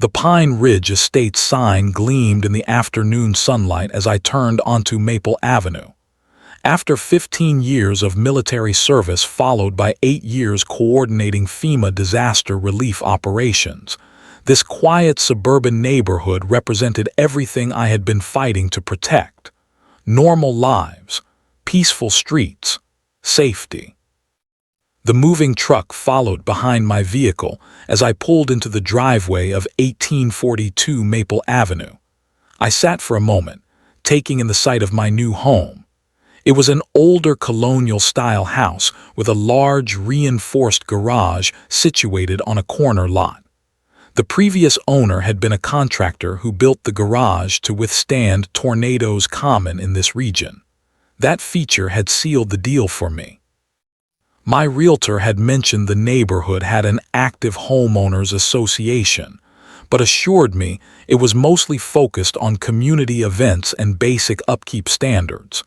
The Pine Ridge Estate sign gleamed in the afternoon sunlight as I turned onto Maple Avenue. After 15 years of military service followed by 8 years coordinating FEMA disaster relief operations, this quiet suburban neighborhood represented everything I had been fighting to protect. Normal lives, peaceful streets, safety. The moving truck followed behind my vehicle as I pulled into the driveway of 1842 Maple Avenue. I sat for a moment, taking in the sight of my new home. It was an older colonial-style house with a large reinforced garage situated on a corner lot. The previous owner had been a contractor who built the garage to withstand tornadoes common in this region. That feature had sealed the deal for me. My realtor had mentioned the neighborhood had an active homeowners association, but assured me it was mostly focused on community events and basic upkeep standards.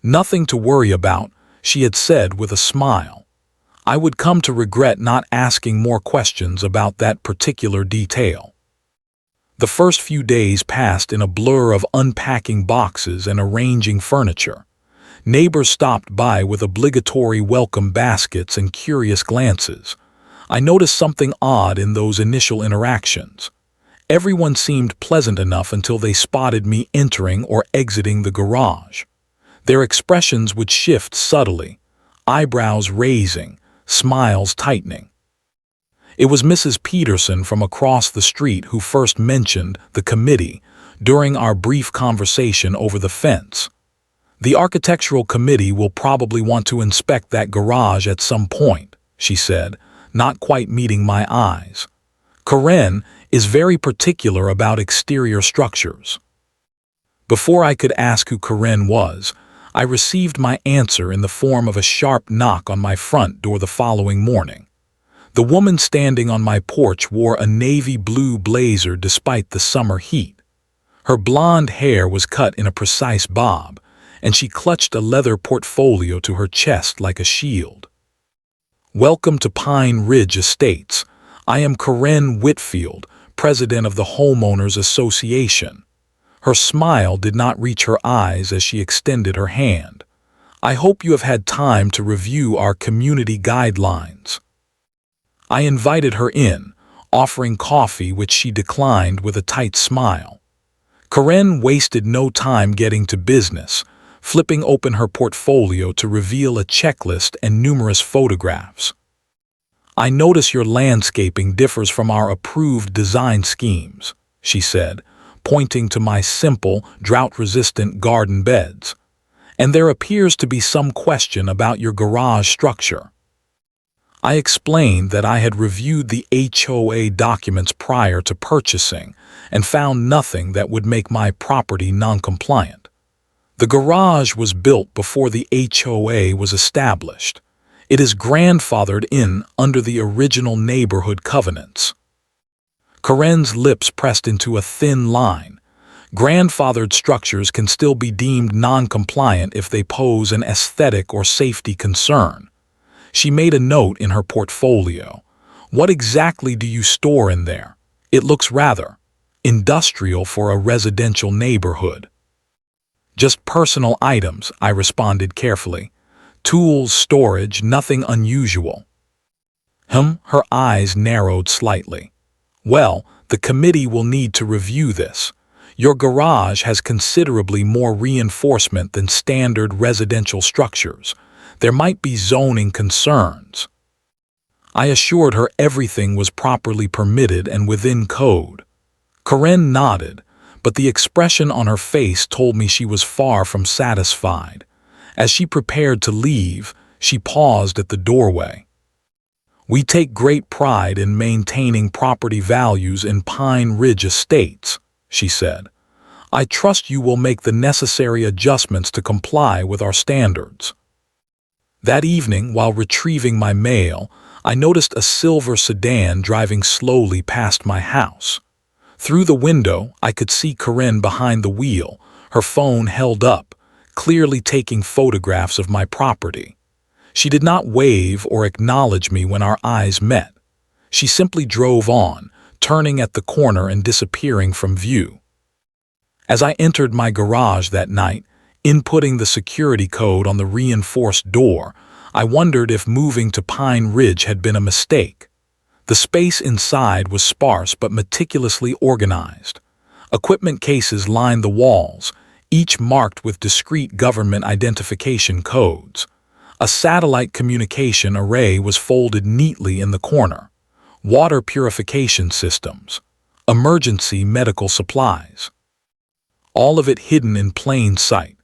Nothing to worry about, she had said with a smile. I would come to regret not asking more questions about that particular detail. The first few days passed in a blur of unpacking boxes and arranging furniture. Neighbors stopped by with obligatory welcome baskets and curious glances. I noticed something odd in those initial interactions. Everyone seemed pleasant enough until they spotted me entering or exiting the garage. Their expressions would shift subtly, eyebrows raising, smiles tightening. It was Mrs. Peterson from across the street who first mentioned the committee during our brief conversation over the fence. The architectural committee will probably want to inspect that garage at some point, she said, not quite meeting my eyes. Karen is very particular about exterior structures. Before I could ask who Karen was, I received my answer in the form of a sharp knock on my front door the following morning. The woman standing on my porch wore a navy blue blazer despite the summer heat. Her blonde hair was cut in a precise bob, and she clutched a leather portfolio to her chest like a shield. Welcome to Pine Ridge Estates. I am Karen Whitfield, president of the Homeowners Association. Her smile did not reach her eyes as she extended her hand. I hope you have had time to review our community guidelines. I invited her in, offering coffee which she declined with a tight smile. Karen wasted no time getting to business, flipping open her portfolio to reveal a checklist and numerous photographs. I notice your landscaping differs from our approved design schemes, she said, pointing to my simple, drought-resistant garden beds. And there appears to be some question about your garage structure. I explained that I had reviewed the HOA documents prior to purchasing and found nothing that would make my property non-compliant. The garage was built before the HOA was established. It is grandfathered in under the original neighborhood covenants. Karen's lips pressed into a thin line. Grandfathered structures can still be deemed non-compliant if they pose an aesthetic or safety concern. She made a note in her portfolio. What exactly do you store in there? It looks rather industrial for a residential neighborhood. Just personal items, I responded carefully. Tools, storage, nothing unusual. Her eyes narrowed slightly. Well, the committee will need to review this. Your garage has considerably more reinforcement than standard residential structures. There might be zoning concerns. I assured her everything was properly permitted and within code. Karen nodded, but the expression on her face told me she was far from satisfied. As she prepared to leave, she paused at the doorway. We take great pride in maintaining property values in Pine Ridge Estates, she said. I trust you will make the necessary adjustments to comply with our standards. That evening, while retrieving my mail, I noticed a silver sedan driving slowly past my house. Through the window, I could see Karen behind the wheel, her phone held up, clearly taking photographs of my property. She did not wave or acknowledge me when our eyes met. She simply drove on, turning at the corner and disappearing from view. As I entered my garage that night, inputting the security code on the reinforced door, I wondered if moving to Pine Ridge had been a mistake. The space inside was sparse but meticulously organized. Equipment cases lined the walls, each marked with discrete government identification codes. A satellite communication array was folded neatly in the corner. Water purification systems, emergency medical supplies. All of it hidden in plain sight.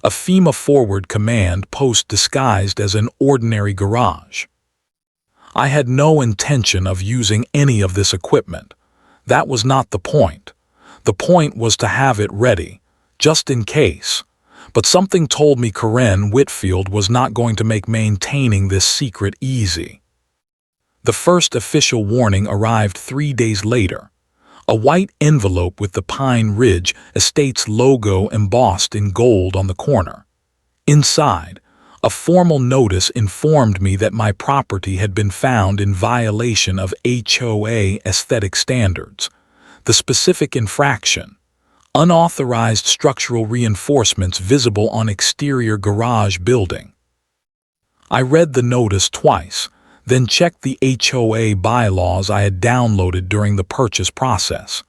A FEMA forward command post disguised as an ordinary garage. I had no intention of using any of this equipment. That was not the point. The point was to have it ready, just in case. But something told me Karen Whitfield was not going to make maintaining this secret easy. The first official warning arrived 3 days later. A white envelope with the Pine Ridge Estates logo embossed in gold on the corner. Inside, a formal notice informed me that my property had been found in violation of HOA aesthetic standards. The specific infraction: unauthorized structural reinforcements visible on exterior garage building. I read the notice twice, then checked the HOA bylaws I had downloaded during the purchase process.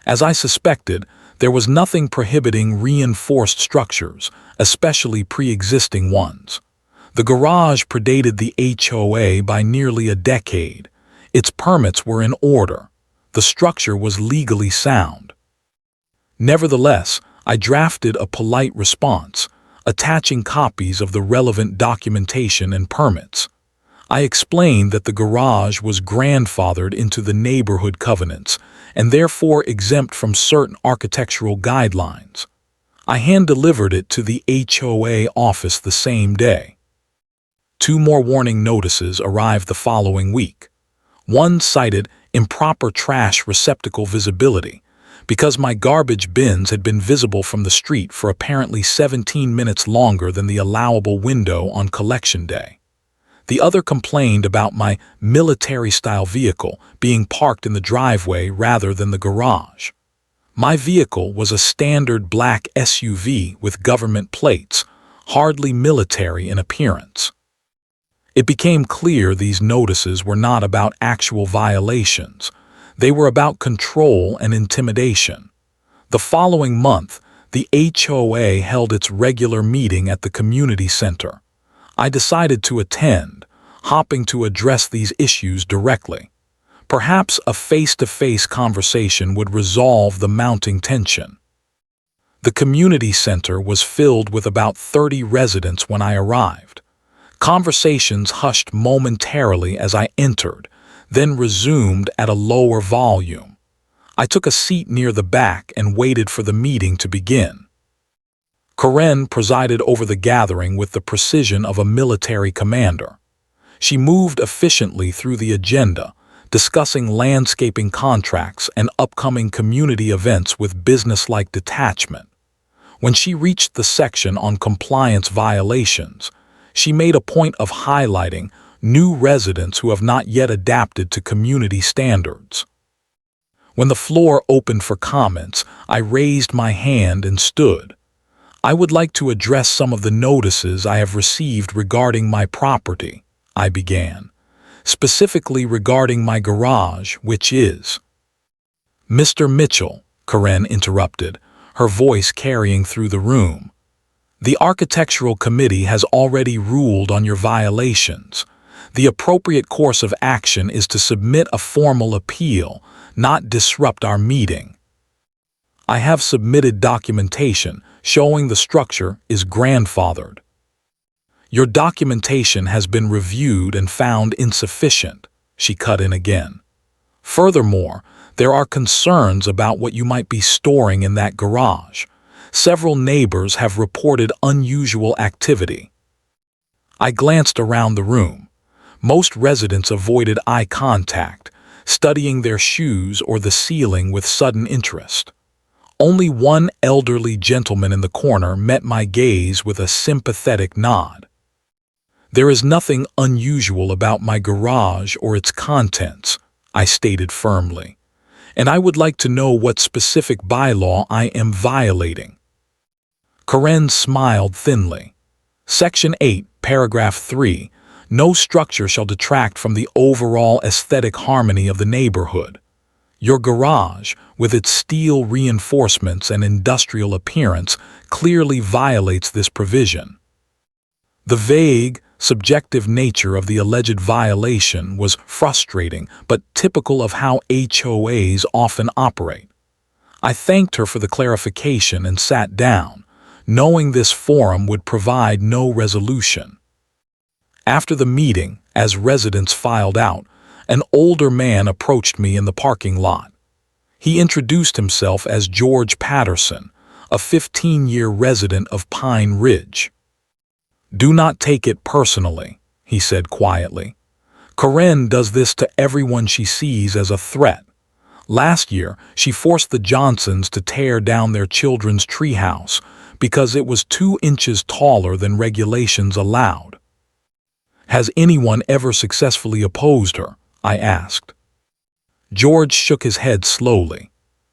As I suspected, there was nothing prohibiting reinforced structures, especially pre-existing ones. The garage predated the HOA by nearly a decade. Its permits were in order. The structure was legally sound. Nevertheless, I drafted a polite response, attaching copies of the relevant documentation and permits. I explained that the garage was grandfathered into the neighborhood covenants and therefore exempt from certain architectural guidelines. I hand-delivered it to the HOA office the same day. 2 more warning notices arrived the following week. One cited improper trash receptacle visibility, because my garbage bins had been visible from the street for apparently 17 minutes longer than the allowable window on collection day. The other complained about my military-style vehicle being parked in the driveway rather than the garage. My vehicle was a standard black SUV with government plates, hardly military in appearance. It became clear these notices were not about actual violations. They were about control and intimidation. The following month, the HOA held its regular meeting at the community center. I decided to attend, hoping to address these issues directly. Perhaps a face-to-face conversation would resolve the mounting tension. The community center was filled with about 30 residents when I arrived. Conversations hushed momentarily as I entered, then resumed at a lower volume. I took a seat near the back and waited for the meeting to begin. Karen presided over the gathering with the precision of a military commander. She moved efficiently through the agenda, discussing landscaping contracts and upcoming community events with businesslike detachment. When she reached the section on compliance violations, she made a point of highlighting new residents who have not yet adapted to community standards. When the floor opened for comments, I raised my hand and stood. I would like to address some of the notices I have received regarding my property, I began, specifically regarding my garage, which is... Mr. Mitchell, Karen interrupted, her voice carrying through the room. The Architectural Committee has already ruled on your violations. The appropriate course of action is to submit a formal appeal, not disrupt our meeting. I have submitted documentation showing the structure is grandfathered. Your documentation has been reviewed and found insufficient, she cut in again. Furthermore, there are concerns about what you might be storing in that garage. Several neighbors have reported unusual activity. I glanced around the room. Most residents avoided eye contact, studying their shoes or the ceiling with sudden interest. Only one elderly gentleman in the corner met my gaze with a sympathetic nod. There is nothing unusual about my garage or its contents, I stated firmly. and I would like to know what specific bylaw I am violating." Karen smiled thinly. "Section 8, paragraph 3, no structure shall detract from the overall aesthetic harmony of the neighborhood. Your garage, with its steel reinforcements and industrial appearance, clearly violates this provision." The vague, subjective nature of the alleged violation was frustrating but typical of how HOAs often operate. I thanked her for the clarification and sat down, knowing this forum would provide no resolution. After the meeting, as residents filed out, an older man approached me in the parking lot. He introduced himself as George Patterson, a 15-year resident of Pine Ridge. "Do not take it personally," he said quietly. "Karen does this to everyone she sees as a threat. Last year, she forced the Johnsons to tear down their children's treehouse because it was 2 inches taller than regulations allowed." "Has anyone ever successfully opposed her?" I asked. George shook his head slowly.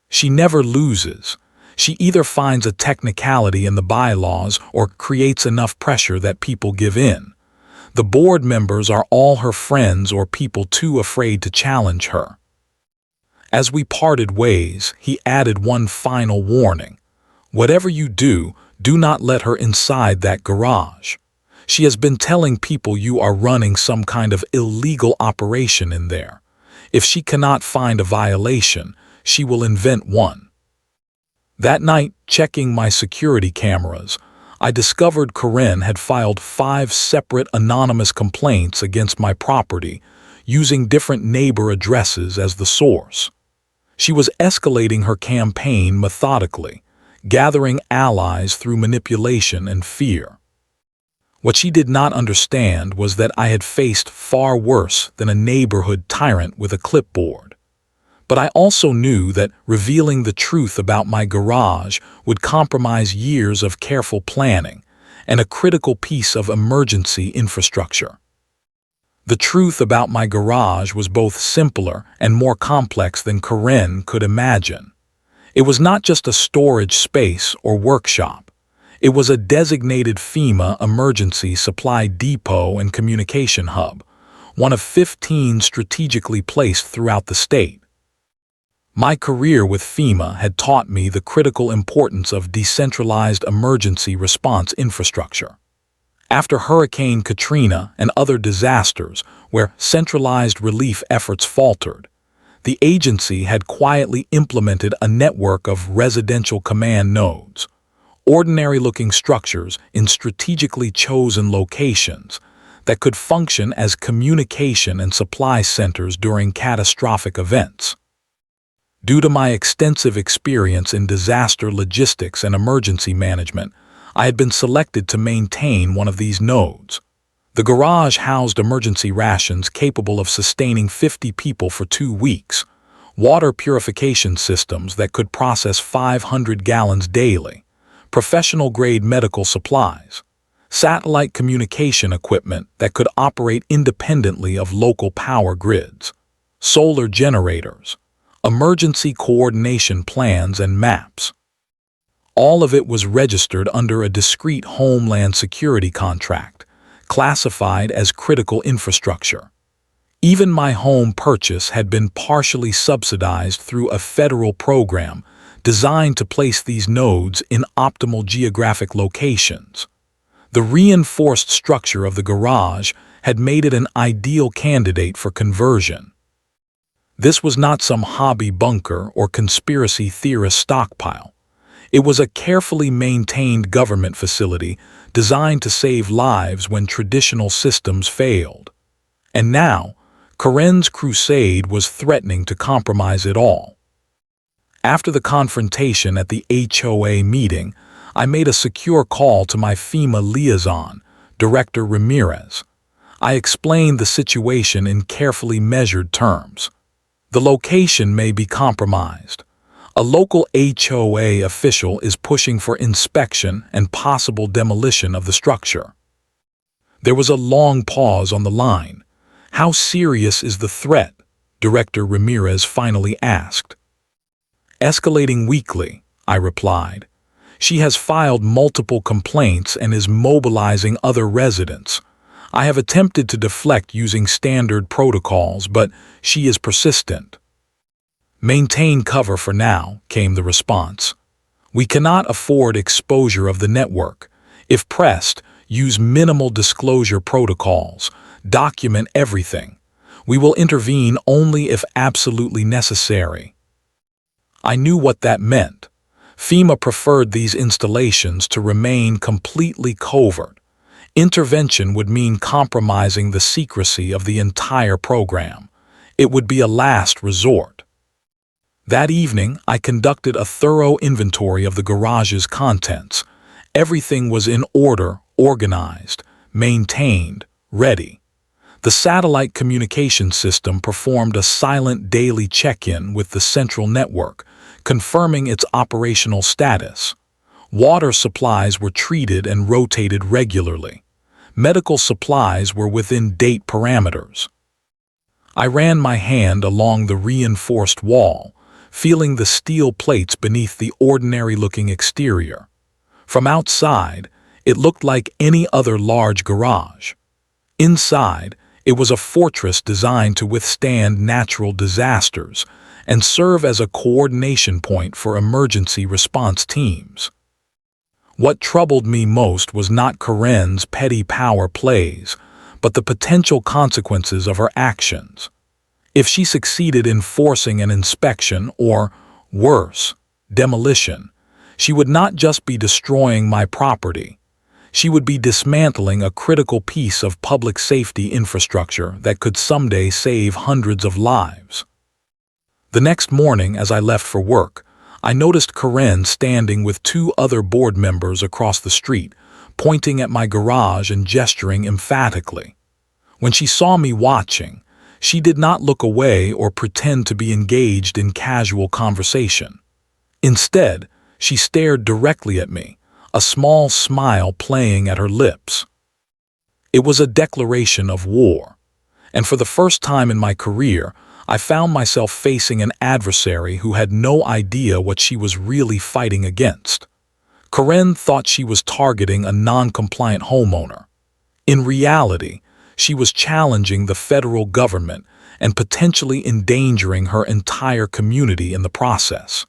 "She never loses. She either finds a technicality in the bylaws or creates enough pressure that people give in. The board members are all her friends or people too afraid to challenge her." As we parted ways, he added one final warning. "Whatever you do, do not let her inside that garage. She has been telling people you are running some kind of illegal operation in there. If she cannot find a violation, she will invent one." That night, checking my security cameras, I discovered Karen had filed 5 separate anonymous complaints against my property, using different neighbor addresses as the source. She was escalating her campaign methodically, gathering allies through manipulation and fear. What she did not understand was that I had faced far worse than a neighborhood tyrant with a clipboard. But I also knew that revealing the truth about my garage would compromise years of careful planning and a critical piece of emergency infrastructure. The truth about my garage was both simpler and more complex than Karen could imagine. It was not just a storage space or workshop. It was a designated FEMA emergency supply depot and communication hub, one of 15 strategically placed throughout the state. My career with FEMA had taught me the critical importance of decentralized emergency response infrastructure. After Hurricane Katrina and other disasters where centralized relief efforts faltered, the agency had quietly implemented a network of residential command nodes, ordinary-looking structures in strategically chosen locations that could function as communication and supply centers during catastrophic events. Due to my extensive experience in disaster logistics and emergency management, I had been selected to maintain one of these nodes. The garage housed emergency rations capable of sustaining 50 people for 2 weeks, water purification systems that could process 500 gallons daily, professional-grade medical supplies, satellite communication equipment that could operate independently of local power grids, solar generators, emergency coordination plans and maps. All of it was registered under a discrete Homeland Security contract, classified as critical infrastructure. Even my home purchase had been partially subsidized through a federal program designed to place these nodes in optimal geographic locations. The reinforced structure of the garage had made it an ideal candidate for conversion. This was not some hobby bunker or conspiracy theorist stockpile. It was a carefully maintained government facility designed to save lives when traditional systems failed. And now, Karen's crusade was threatening to compromise it all. After the confrontation at the HOA meeting, I made a secure call to my FEMA liaison, Director Ramirez. I explained the situation in carefully measured terms. The location may be compromised. A local HOA official is pushing for inspection and possible demolition of the structure. There was a long pause on the line. "How serious is the threat?" Director Ramirez finally asked. Escalating weekly, I replied. She has filed multiple complaints and is mobilizing other residents. I have attempted to deflect using standard protocols, but she is persistent. Maintain cover for now, came the response. We cannot afford exposure of the network. If pressed, use minimal disclosure protocols. Document everything. We will intervene only if absolutely necessary. I knew what that meant. FEMA preferred these installations to remain completely covert. Intervention would mean compromising the secrecy of the entire program. It would be a last resort. That evening, I conducted a thorough inventory of the garage's contents. Everything was in order, organized, maintained, ready. The satellite communication system performed a silent daily check-in with the central network, confirming its operational status. Water supplies were treated and rotated regularly. Medical supplies were within date parameters. I ran my hand along the reinforced wall, feeling the steel plates beneath the ordinary-looking exterior. From outside, it looked like any other large garage. Inside, it was a fortress designed to withstand natural disasters and serve as a coordination point for emergency response teams. What troubled me most was not Corinne's petty power plays, but the potential consequences of her actions. If she succeeded in forcing an inspection or, worse, demolition, she would not just be destroying my property. She would be dismantling a critical piece of public safety infrastructure that could someday save hundreds of lives. The next morning, as I left for work, I noticed Corinne standing with two other board members across the street, pointing at my garage and gesturing emphatically. When she saw me watching, she did not look away or pretend to be engaged in casual conversation. Instead, she stared directly at me, a small smile playing at her lips. It was a declaration of war, and for the first time in my career, I found myself facing an adversary who had no idea what she was really fighting against. Corinne thought she was targeting a non-compliant homeowner. In reality, she was challenging the federal government and potentially endangering her entire community in the process.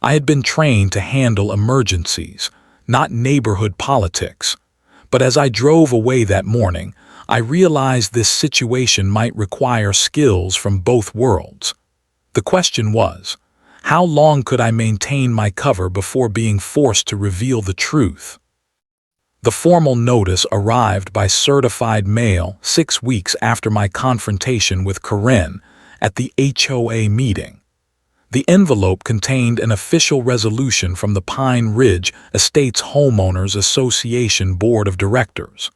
I had been trained to handle emergencies, not neighborhood politics, but as I drove away that morning, I realized this situation might require skills from both worlds. The question was, how long could I maintain my cover before being forced to reveal the truth? The formal notice arrived by certified mail 6 weeks after my confrontation with Corinne at the HOA meeting. The envelope contained an official resolution from the Pine Ridge Estates Homeowners Association Board of Directors.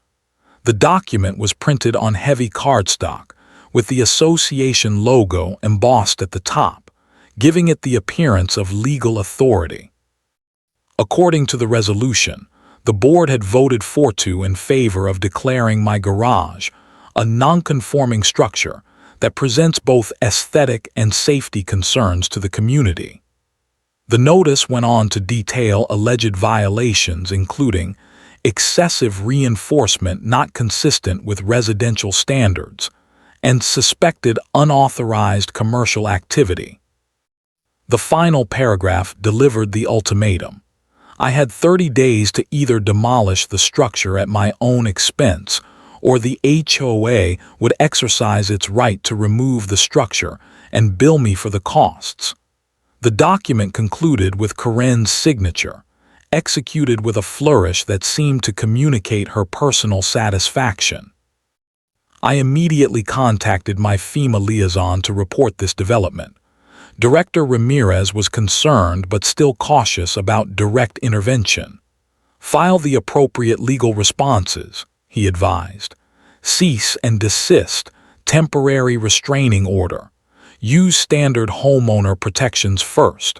The document was printed on heavy cardstock, with the association logo embossed at the top, giving it the appearance of legal authority. According to the resolution, the board had voted 4-2 in favor of declaring my garage a non-conforming structure that presents both aesthetic and safety concerns to the community. The notice went on to detail alleged violations including excessive reinforcement not consistent with residential standards and suspected unauthorized commercial activity. The final paragraph delivered the ultimatum. I had 30 days to either demolish the structure at my own expense or the HOA would exercise its right to remove the structure and bill me for the costs. The document concluded with Corinne's signature, executed with a flourish that seemed to communicate her personal satisfaction. I immediately contacted my FEMA liaison to report this development. Director Ramirez was concerned but still cautious about direct intervention. File the appropriate legal responses, he advised. Cease and desist, temporary restraining order. Use standard homeowner protections first.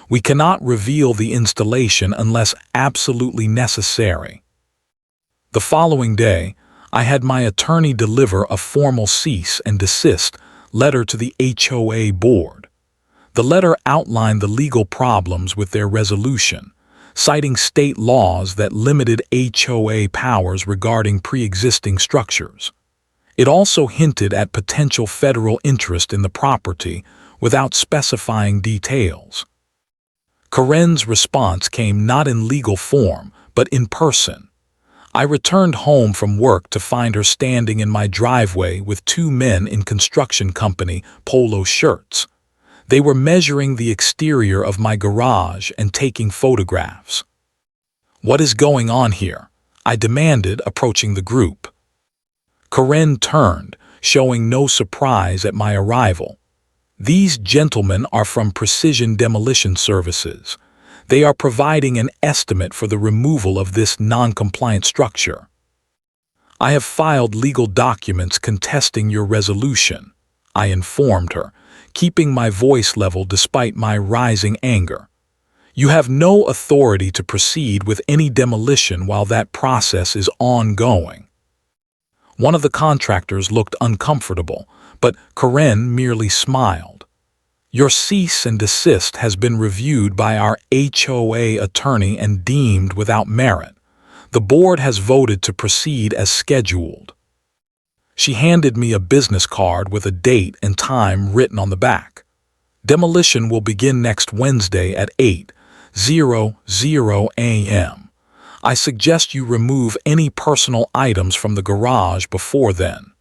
We cannot reveal the installation unless absolutely necessary. The following day, I had my attorney deliver a formal cease and desist letter to the HOA board. The letter outlined the legal problems with their resolution, citing state laws that limited HOA powers regarding pre-existing structures. It also hinted at potential federal interest in the property without specifying details. Karen's response came not in legal form, but in person. I returned home from work to find her standing in my driveway with two men in construction company polo shirts. They were measuring the exterior of my garage and taking photographs. "What is going on here?" I demanded, approaching the group. Karen turned, showing no surprise at my arrival. "These gentlemen are from Precision Demolition Services. They are providing an estimate for the removal of this non-compliant structure. I have filed legal documents contesting your resolution," I informed her, keeping my voice level despite my rising anger. "You have no authority to proceed with any demolition while that process is ongoing." One of the contractors looked uncomfortable, but Karen merely smiled. "Your cease and desist has been reviewed by our HOA attorney and deemed without merit. The board has voted to proceed as scheduled." She handed me a business card with a date and time written on the back. "Demolition will begin next Wednesday at 8:00 a.m. I suggest you remove any personal items from the garage before then."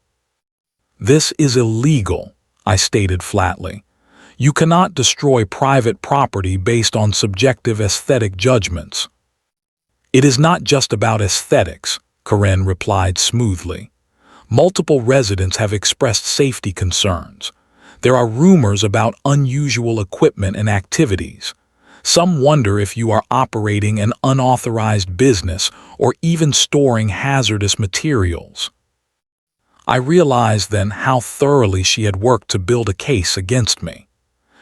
"This is illegal," I stated flatly. "You cannot destroy private property based on subjective aesthetic judgments." "It is not just about aesthetics," Karen replied smoothly. "Multiple residents have expressed safety concerns. There are rumors about unusual equipment and activities. Some wonder if you are operating an unauthorized business or even storing hazardous materials." I realized then how thoroughly she had worked to build a case against me.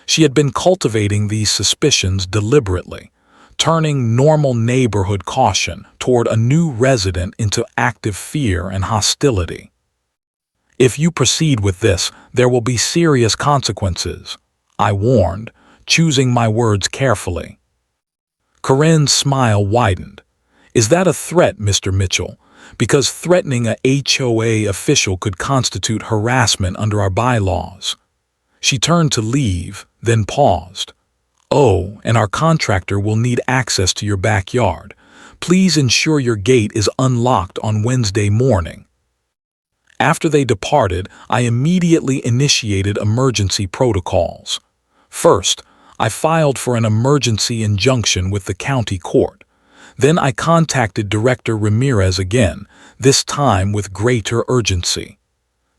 She had been cultivating these suspicions deliberately, turning normal neighborhood caution toward a new resident into active fear and hostility. "If you proceed with this, there will be serious consequences," I warned, choosing my words carefully. Karen's smile widened. "Is that a threat, Mr. Mitchell? Because threatening a HOA official could constitute harassment under our bylaws." She turned to leave, then paused. "Oh, and our contractor will need access to your backyard. Please ensure your gate is unlocked on Wednesday morning." After they departed, I immediately initiated emergency protocols. First, I filed for an emergency injunction with the county court. Then I contacted Director Ramirez again, this time with greater urgency.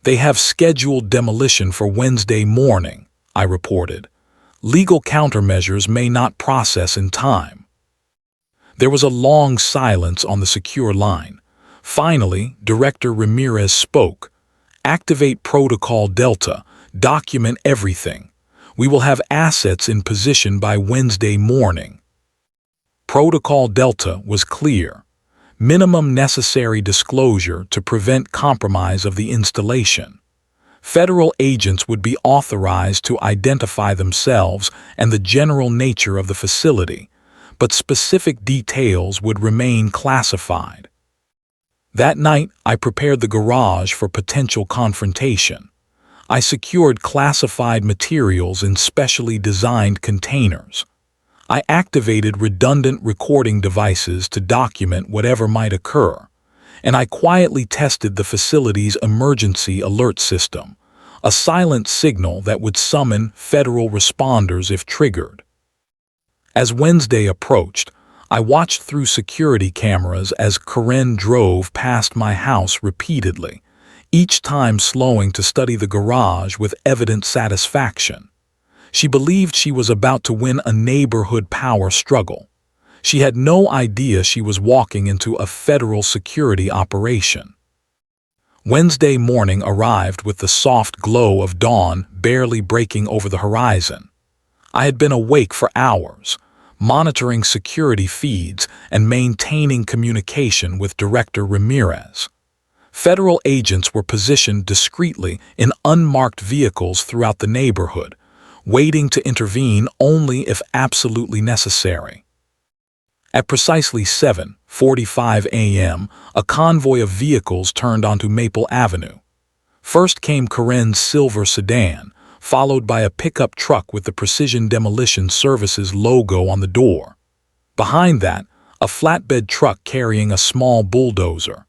"They have scheduled demolition for Wednesday morning," I reported. "Legal countermeasures may not process in time." There was a long silence on the secure line. Finally, Director Ramirez spoke. "Activate Protocol Delta. Document everything. We will have assets in position by Wednesday morning." Protocol Delta was clear. Minimum necessary disclosure to prevent compromise of the installation. Federal agents would be authorized to identify themselves and the general nature of the facility, but specific details would remain classified. That night, I prepared the garage for potential confrontation. I secured classified materials in specially designed containers. I activated redundant recording devices to document whatever might occur, and I quietly tested the facility's emergency alert system, a silent signal that would summon federal responders if triggered. As Wednesday approached, I watched through security cameras as Karen drove past my house repeatedly, each time slowing to study the garage with evident satisfaction. She believed she was about to win a neighborhood power struggle. She had no idea she was walking into a federal security operation. Wednesday morning arrived with the soft glow of dawn barely breaking over the horizon. I had been awake for hours, monitoring security feeds and maintaining communication with Director Ramirez. Federal agents were positioned discreetly in unmarked vehicles throughout the neighborhood, waiting to intervene only if absolutely necessary. At precisely 7:45 a.m., a convoy of vehicles turned onto Maple Avenue. First came Corinne's silver sedan, followed by a pickup truck with the Precision Demolition Services logo on the door. Behind that, a flatbed truck carrying a small bulldozer.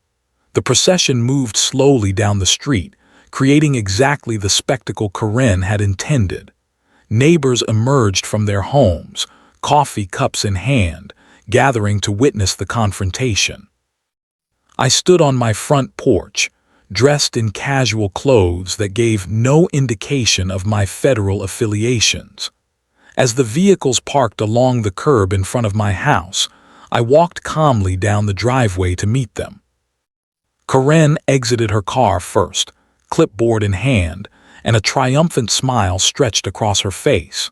The procession moved slowly down the street, creating exactly the spectacle Corinne had intended. Neighbors emerged from their homes, coffee cups in hand, gathering to witness the confrontation. I stood on my front porch, dressed in casual clothes that gave no indication of my federal affiliations. As the vehicles parked along the curb in front of my house, I walked calmly down the driveway to meet them. Corinne exited her car first, clipboard in hand, and a triumphant smile stretched across her face.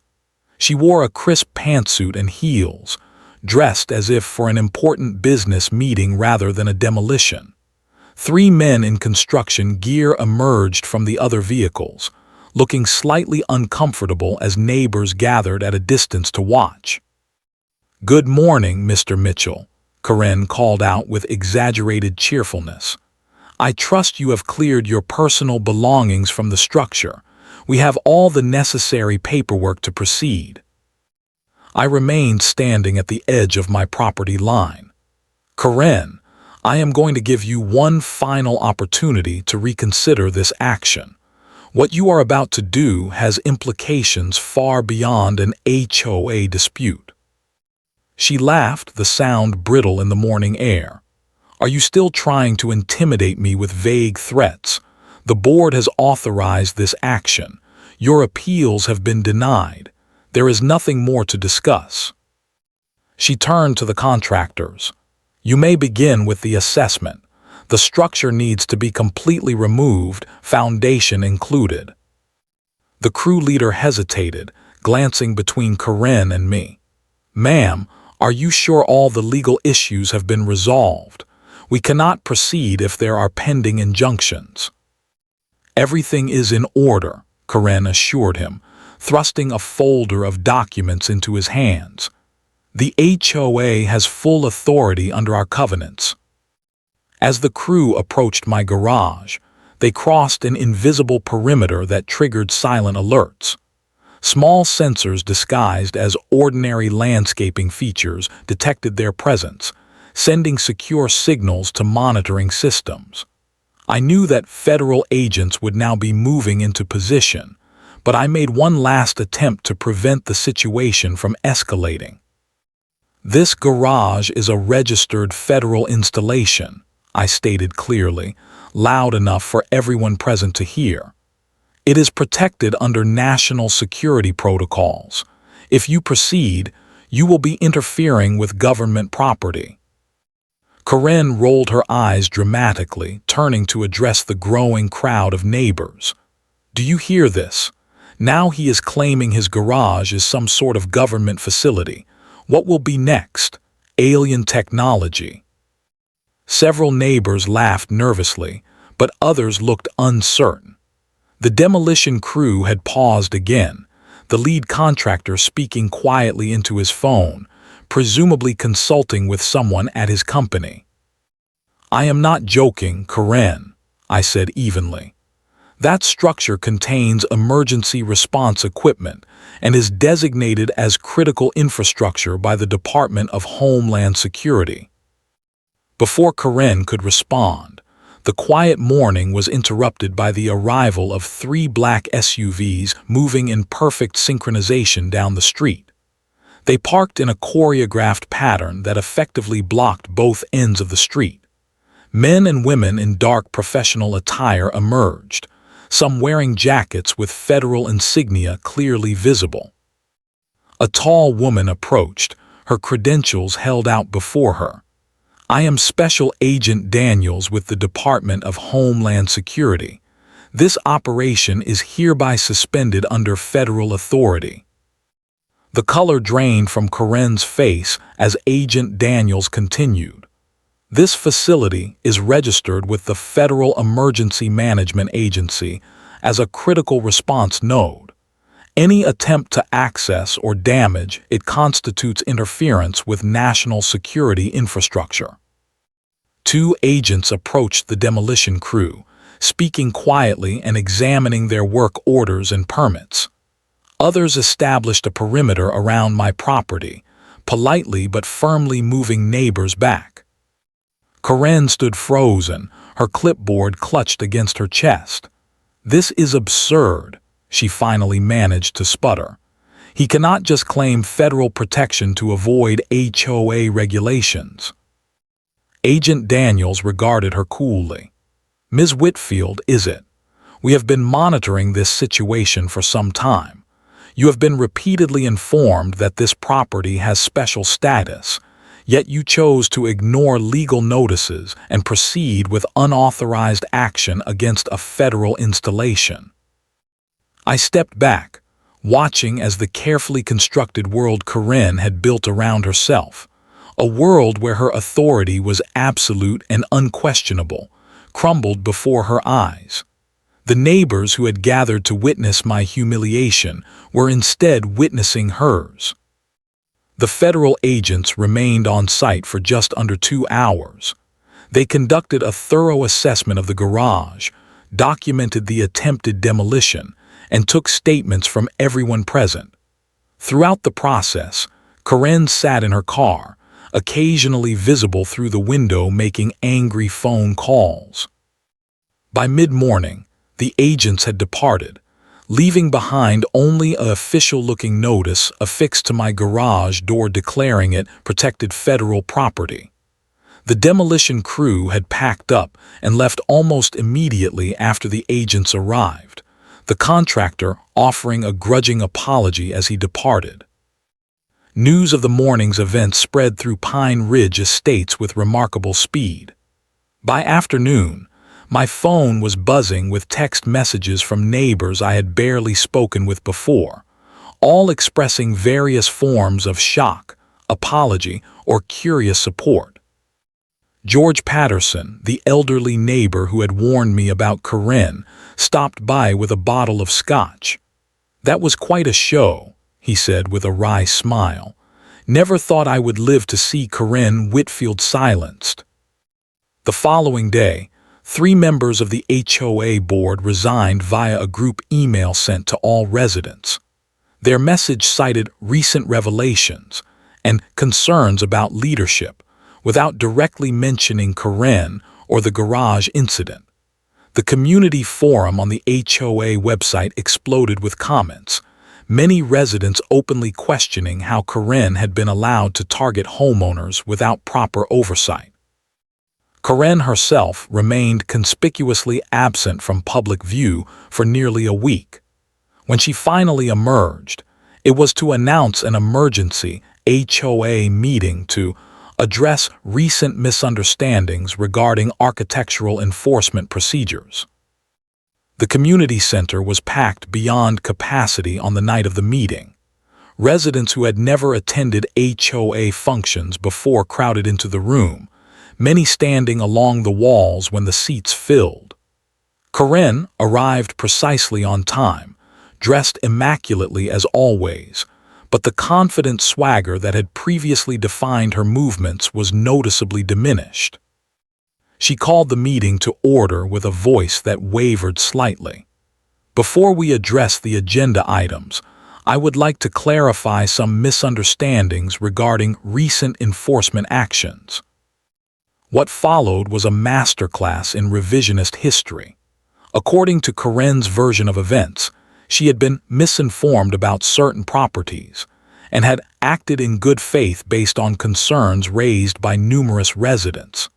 She wore a crisp pantsuit and heels, dressed as if for an important business meeting rather than a demolition. 3 men in construction gear emerged from the other vehicles, looking slightly uncomfortable as neighbors gathered at a distance to watch. "Good morning, Mr. Mitchell," Corinne called out with exaggerated cheerfulness. "I trust you have cleared your personal belongings from the structure. We have all the necessary paperwork to proceed." I remained standing at the edge of my property line. "Corinne, I am going to give you one final opportunity to reconsider this action. What you are about to do has implications far beyond an HOA dispute." She laughed, the sound brittle in the morning air. "Are you still trying to intimidate me with vague threats? The board has authorized this action. Your appeals have been denied. There is nothing more to discuss." She turned to the contractors. "You may begin with the assessment. The structure needs to be completely removed, foundation included." The crew leader hesitated, glancing between Corinne and me. "Ma'am, are you sure all the legal issues have been resolved? We cannot proceed if there are pending injunctions." "Everything is in order," Corinne assured him, thrusting a folder of documents into his hands. "The HOA has full authority under our covenants." As the crew approached my garage, they crossed an invisible perimeter that triggered silent alerts. Small sensors disguised as ordinary landscaping features detected their presence, sending secure signals to monitoring systems. I knew that federal agents would now be moving into position, but I made one last attempt to prevent the situation from escalating. "This garage is a registered federal installation," I stated clearly, loud enough for everyone present to hear. "It is protected under national security protocols. If you proceed, you will be interfering with government property." Corinne rolled her eyes dramatically, turning to address the growing crowd of neighbors. "Do you hear this? Now he is claiming his garage is some sort of government facility. What will be next? Alien technology." Several neighbors laughed nervously, but others looked uncertain. The demolition crew had paused again, the lead contractor speaking quietly into his phone, presumably consulting with someone at his company. "I am not joking, Corinne," I said evenly. "That structure contains emergency response equipment and is designated as critical infrastructure by the Department of Homeland Security." Before Corinne could respond, the quiet morning was interrupted by the arrival of 3 black SUVs moving in perfect synchronization down the street. They parked in a choreographed pattern that effectively blocked both ends of the street. Men and women in dark professional attire emerged, some wearing jackets with federal insignia clearly visible. A tall woman approached, her credentials held out before her. "I am Special Agent Daniels with the Department of Homeland Security. This operation is hereby suspended under federal authority." The color drained from Corinne's face as Agent Daniels continued. "This facility is registered with the Federal Emergency Management Agency as a critical response node. Any attempt to access or damage it constitutes interference with national security infrastructure. Two agents approached the demolition crew, speaking quietly and examining their work orders and permits. Others established a perimeter around my property, politely but firmly moving neighbors back. Karen stood frozen, her clipboard clutched against her chest. "This is absurd," she finally managed to sputter. "He cannot just claim federal protection to avoid HOA regulations." Agent Daniels regarded her coolly. "Ms. Whitfield, is it? We have been monitoring this situation for some time. You have been repeatedly informed that this property has special status, yet you chose to ignore legal notices and proceed with unauthorized action against a federal installation." I stepped back, watching as the carefully constructed world Karen had built around herself, a world where her authority was absolute and unquestionable, crumbled before her eyes. The neighbors who had gathered to witness my humiliation were instead witnessing hers. The federal agents remained on site for just under 2 hours. They conducted a thorough assessment of the garage, documented the attempted demolition, and took statements from everyone present. Throughout the process, Karen sat in her car, occasionally visible through the window making angry phone calls. By mid-morning, the agents had departed, leaving behind only an official-looking notice affixed to my garage door declaring it protected federal property. The demolition crew had packed up and left almost immediately after the agents arrived, the contractor offering a grudging apology as he departed. News of the morning's events spread through Pine Ridge Estates with remarkable speed. By afternoon, my phone was buzzing with text messages from neighbors I had barely spoken with before, all expressing various forms of shock, apology, or curious support. George Patterson, the elderly neighbor who had warned me about Karen, stopped by with a bottle of scotch. "That was quite a show," he said with a wry smile. "Never thought I would live to see Karen Whitfield silenced." The following day, 3 members of the HOA board resigned via a group email sent to all residents. Their message cited recent revelations and concerns about leadership, without directly mentioning Karen or the garage incident. The community forum on the HOA website exploded with comments, many residents openly questioning how Karen had been allowed to target homeowners without proper oversight. Karen herself remained conspicuously absent from public view for nearly a week. When she finally emerged, it was to announce an emergency HOA meeting to address recent misunderstandings regarding architectural enforcement procedures. The community center was packed beyond capacity on the night of the meeting. Residents who had never attended HOA functions before crowded into the room, many standing along the walls when the seats filled. Karen arrived precisely on time, dressed immaculately as always, but the confident swagger that had previously defined her movements was noticeably diminished. She called the meeting to order with a voice that wavered slightly. "Before we address the agenda items, I would like to clarify some misunderstandings regarding recent enforcement actions." What followed was a masterclass in revisionist history. According to Karen's version of events, she had been misinformed about certain properties and had acted in good faith based on concerns raised by numerous residents.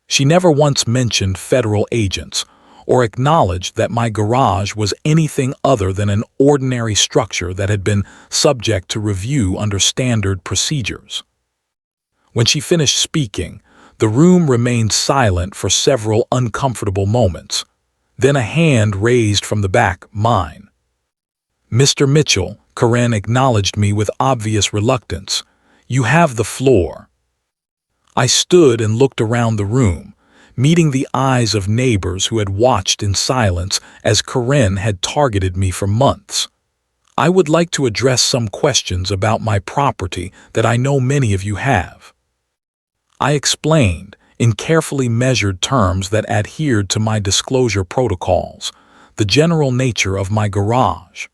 She never once mentioned federal agents or acknowledged that my garage was anything other than an ordinary structure that had been subject to review under standard procedures. When she finished speaking, the room remained silent for several uncomfortable moments. Then a hand raised from the back, mine. "Mr. Mitchell," Karen acknowledged me with obvious reluctance. "You have the floor." I stood and looked around the room, meeting the eyes of neighbors who had watched in silence as Karen had targeted me for months. I would like to address some questions about my property that I know many of you have. I explained, in carefully measured terms that adhered to my disclosure protocols, the general nature of my garage.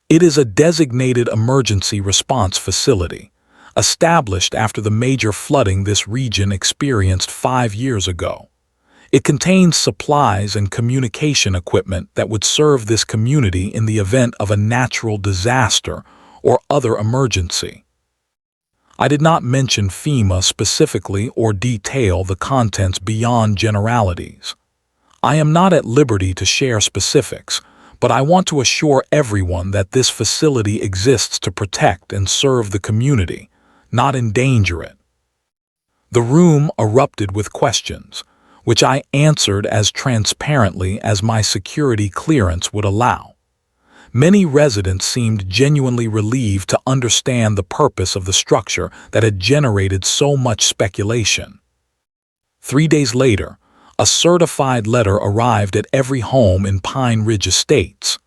It is a designated emergency response facility, established after the major flooding this region experienced 5 years ago. It contains supplies and communication equipment that would serve this community in the event of a natural disaster or other emergency. I did not mention FEMA specifically or detail the contents beyond generalities. I am not at liberty to share specifics, but I want to assure everyone that this facility exists to protect and serve the community, not endanger it. The room erupted with questions, which I answered as transparently as my security clearance would allow. Many residents seemed genuinely relieved to understand the purpose of the structure that had generated so much speculation. 3 days later, a certified letter arrived at every home in Pine Ridge Estates.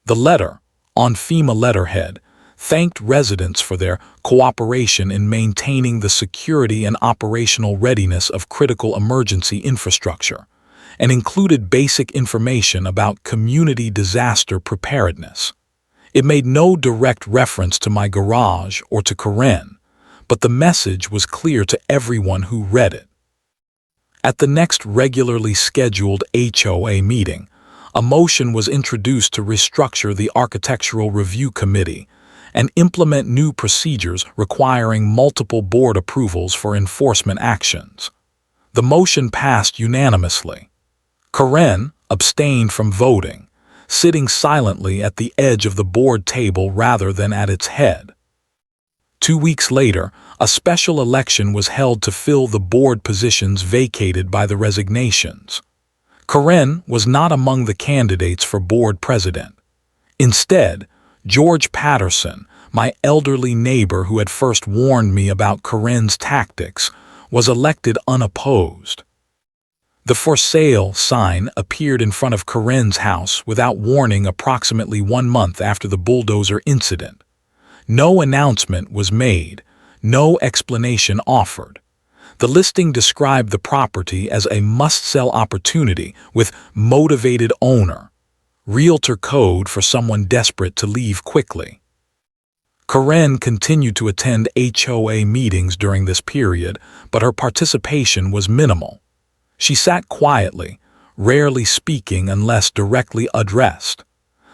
The letter, on FEMA letterhead, thanked residents for their cooperation in maintaining the security and operational readiness of critical emergency infrastructure, and included basic information about community disaster preparedness. It made no direct reference to my garage or to Karen, but the message was clear to everyone who read it. At the next regularly scheduled HOA meeting, a motion was introduced to restructure the Architectural Review Committee and implement new procedures requiring multiple board approvals for enforcement actions. The motion passed unanimously. Karen abstained from voting, sitting silently at the edge of the board table rather than at its head. 2 weeks later, a special election was held to fill the board positions vacated by the resignations. Karen was not among the candidates for board president. Instead, George Patterson, my elderly neighbor who had first warned me about Karen's tactics, was elected unopposed. The for sale sign appeared in front of Karen's house without warning approximately 1 month after the bulldozer incident. No announcement was made, no explanation offered. The listing described the property as a must-sell opportunity with motivated owner, realtor code for someone desperate to leave quickly. Karen continued to attend HOA meetings during this period, but her participation was minimal. She sat quietly, rarely speaking unless directly addressed.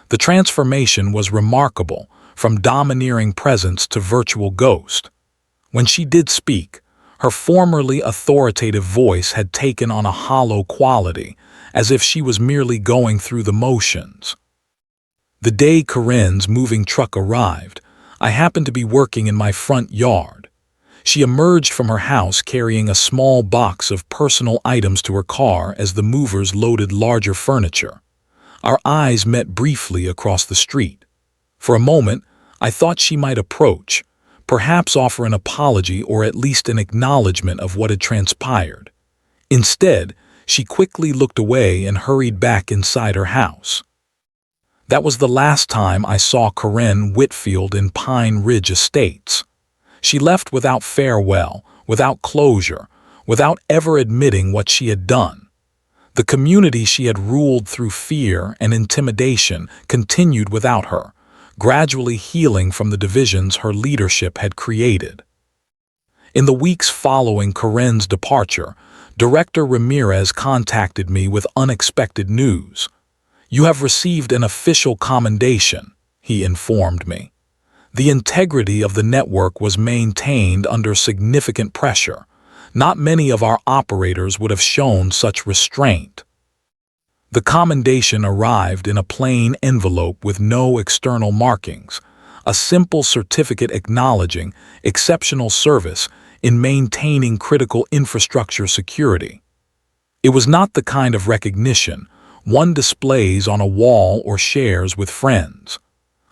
The transformation was remarkable, from domineering presence to virtual ghost. When she did speak, her formerly authoritative voice had taken on a hollow quality, as if she was merely going through the motions. The day Karen's moving truck arrived, I happened to be working in my front yard. She emerged from her house carrying a small box of personal items to her car as the movers loaded larger furniture. Our eyes met briefly across the street. For a moment, I thought she might approach, perhaps offer an apology or at least an acknowledgement of what had transpired. Instead, she quickly looked away and hurried back inside her house. That was the last time I saw Karen Whitfield in Pine Ridge Estates. She left without farewell, without closure, without ever admitting what she had done. The community she had ruled through fear and intimidation continued without her, gradually healing from the divisions her leadership had created. In the weeks following Karen's departure, Director Ramirez contacted me with unexpected news. "You have received an official commendation," he informed me. The integrity of the network was maintained under significant pressure. Not many of our operators would have shown such restraint. The commendation arrived in a plain envelope with no external markings, a simple certificate acknowledging exceptional service in maintaining critical infrastructure security. It was not the kind of recognition one displays on a wall or shares with friends.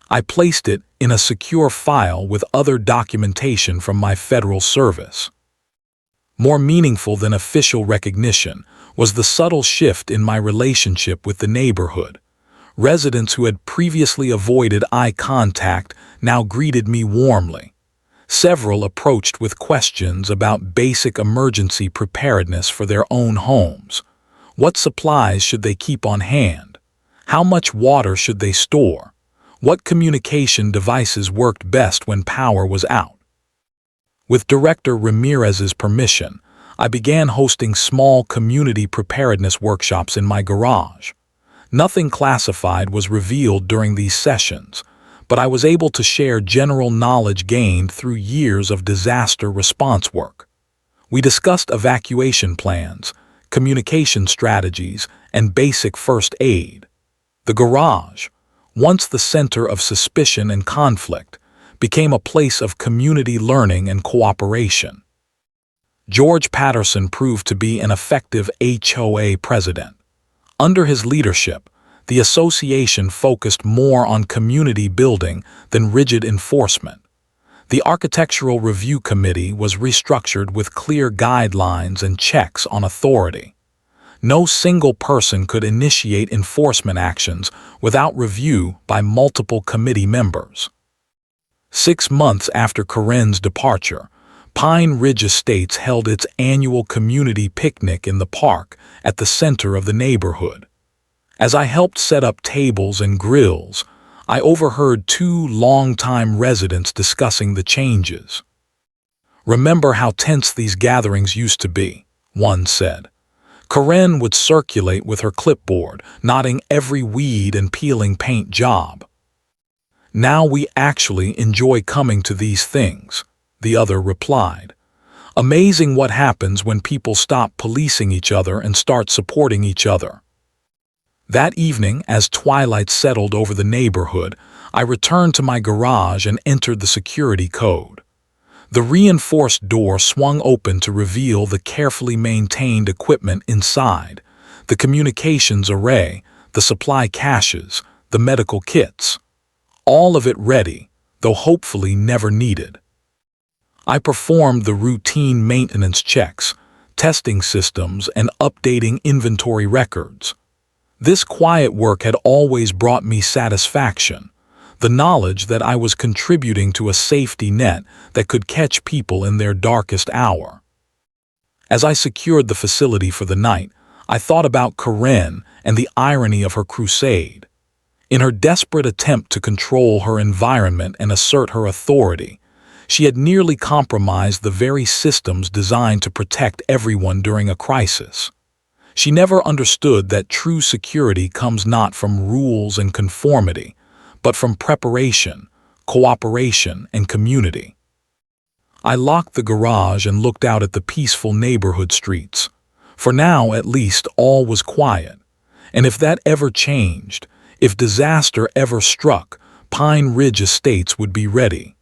I placed it in a secure file with other documentation from my federal service. More meaningful than official recognition was the subtle shift in my relationship with the neighborhood. Residents who had previously avoided eye contact now greeted me warmly. Several approached with questions about basic emergency preparedness for their own homes. What supplies should they keep on hand? How much water should they store? What communication devices worked best when power was out? With Director Ramirez's permission, I began hosting small community preparedness workshops in my garage. Nothing classified was revealed during these sessions, but I was able to share general knowledge gained through years of disaster response work. We discussed evacuation plans, communication strategies, and basic first aid. The garage, once the center of suspicion and conflict, became a place of community learning and cooperation. George Patterson proved to be an effective HOA president. Under his leadership, the association focused more on community building than rigid enforcement. The Architectural Review Committee was restructured with clear guidelines and checks on authority. No single person could initiate enforcement actions without review by multiple committee members. 6 months after Corinne's departure, Pine Ridge Estates held its annual community picnic in the park at the center of the neighborhood. As I helped set up tables and grills, I overheard 2 longtime residents discussing the changes. "Remember how tense these gatherings used to be," one said. "Corinne would circulate with her clipboard, noting every weed and peeling paint job. Now we actually enjoy coming to these things," the other replied. "Amazing what happens when people stop policing each other and start supporting each other." That evening, as twilight settled over the neighborhood, I returned to my garage and entered the security code. The reinforced door swung open to reveal the carefully maintained equipment inside, the communications array, the supply caches, the medical kits. All of it ready, though hopefully never needed. I performed the routine maintenance checks, testing systems, and updating inventory records. This quiet work had always brought me satisfaction, the knowledge that I was contributing to a safety net that could catch people in their darkest hour. As I secured the facility for the night, I thought about Corinne and the irony of her crusade. In her desperate attempt to control her environment and assert her authority, she had nearly compromised the very systems designed to protect everyone during a crisis. She never understood that true security comes not from rules and conformity, but from preparation, cooperation, and community. I locked the garage and looked out at the peaceful neighborhood streets. For now, at least, all was quiet. And if that ever changed, if disaster ever struck, Pine Ridge Estates would be ready.